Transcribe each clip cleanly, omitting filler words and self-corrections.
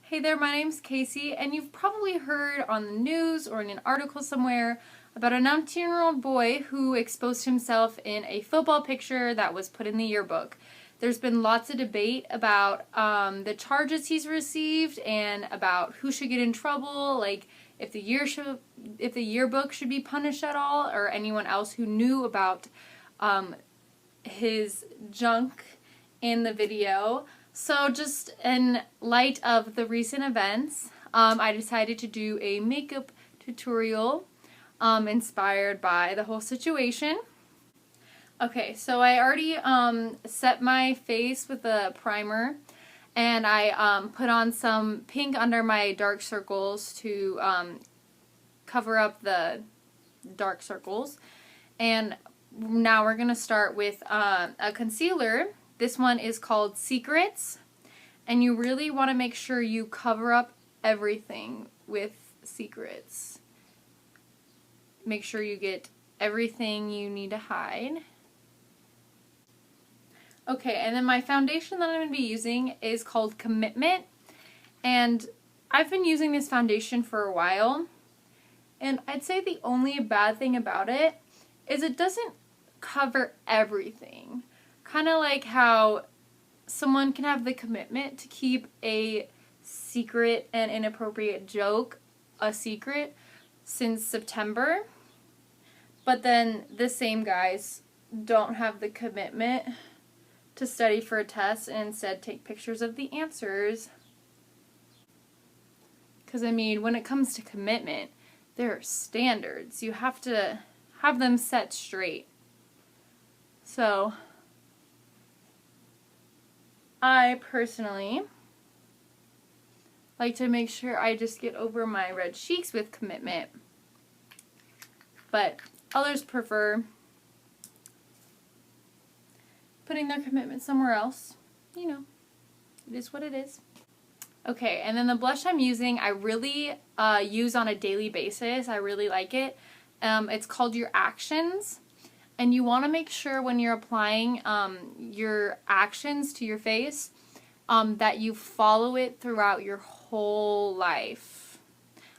Hey there, my name's Casey, and you've probably heard on the news or in an article somewhere about a 19-year-old boy who exposed himself in a football picture that was put in the yearbook. There's been lots of debate about the charges he's received and about who should get in trouble, like if the yearbook should be punished at all, or anyone else who knew about his junk in the video. So just in light of the recent events, I decided to do a makeup tutorial inspired by the whole situation. Okay, so I already set my face with a primer, and I put on some pink under my dark circles to cover up the dark circles. And now we're going to start with a concealer. This one is called Secrets, and you really want to make sure you cover up everything with Secrets. Make sure you get everything you need to hide. Okay, and then my foundation that I'm going to be using is called Commitment, and I've been using this foundation for a while, and I'd say the only bad thing about it is it doesn't cover everything. Kind of like how someone can have the commitment to keep a secret and inappropriate joke a secret since September, but then the same guys don't have the commitment to study for a test and instead take pictures of the answers. Because, I mean, when it comes to commitment, there are standards. You have to have them set straight. So I personally like to make sure I just get over my red cheeks with Commitment, but others prefer putting their commitment somewhere else. You know, it is what it is. Okay, and then the blush I'm using, I really use on a daily basis. I really like it. It's called Your Actions. And you want to make sure when you're applying your actions to your face that you follow it throughout your whole life.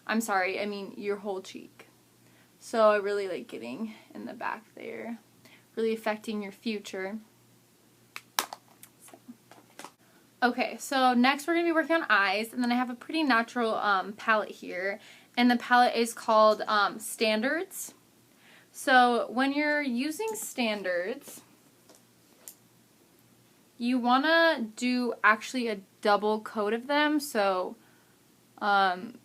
I'm sorry, I mean your whole cheek. So I really like getting in the back there, really affecting your future. Okay, so next we're going to be working on eyes, and then I have a pretty natural palette here, and the palette is called Standards. So when you're using Standards, you want to do actually a double coat of them, so kind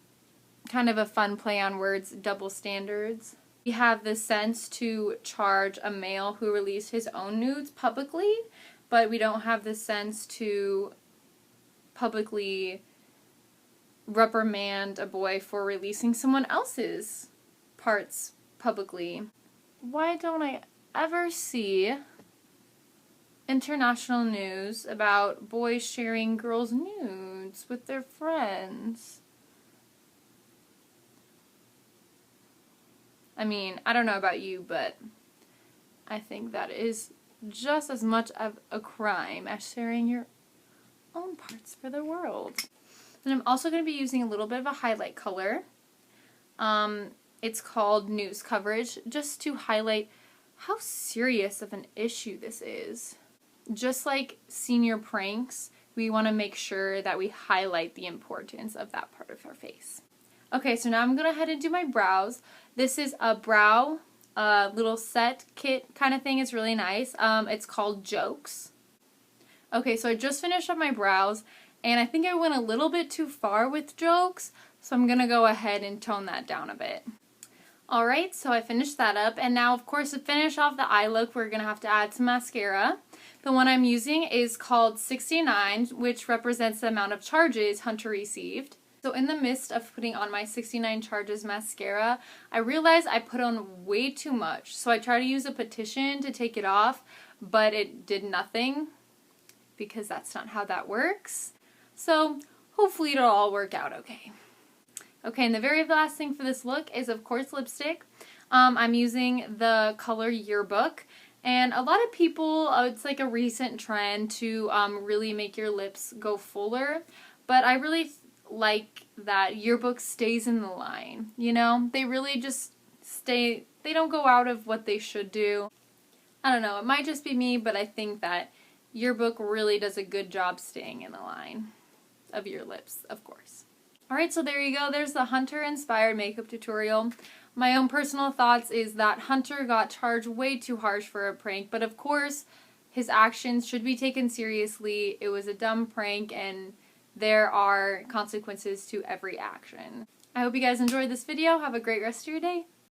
of a fun play on words, double standards. We have the sense to charge a male who released his own nudes publicly, but we don't have the sense to publicly reprimand a boy for releasing someone else's parts publicly. Why don't I ever see international news about boys sharing girls' nudes with their friends? I mean, I don't know about you, but I think that is just as much of a crime as sharing your own parts for the world. And I'm also going to be using a little bit of a highlight color. It's called News Coverage, just to highlight how serious of an issue this is. Just like senior pranks, we want to make sure that we highlight the importance of that part of our face. Okay, so now I'm going to head and do my brows. This is a brow little set kit kind of thing. It's really nice. It's called Jokes. Okay, so I just finished up my brows, and I think I went a little bit too far with Jokes, so I'm going to go ahead and tone that down a bit. Alright, so I finished that up, and now of course to finish off the eye look we're going to have to add some mascara. The one I'm using is called 69, which represents the amount of charges Hunter received. So in the midst of putting on my 69 charges mascara, I realized I put on way too much. So I tried to use a petition to take it off, but it did nothing because that's not how that works. So hopefully it'll all work out okay. Okay, and the very last thing for this look is, of course, lipstick. I'm using the color Yearbook, and a lot of people, it's like a recent trend to really make your lips go fuller, but I really like that Yearbook stays in the line, you know? They really just stay, they don't go out of what they should do. I don't know, it might just be me, but I think that Yearbook really does a good job staying in the line of your lips, of course. Alright, so there you go. There's the Hunter inspired makeup tutorial. My own personal thoughts is that Hunter got charged way too harsh for a prank, but of course his actions should be taken seriously. It was a dumb prank and there are consequences to every action. I hope you guys enjoyed this video. Have a great rest of your day.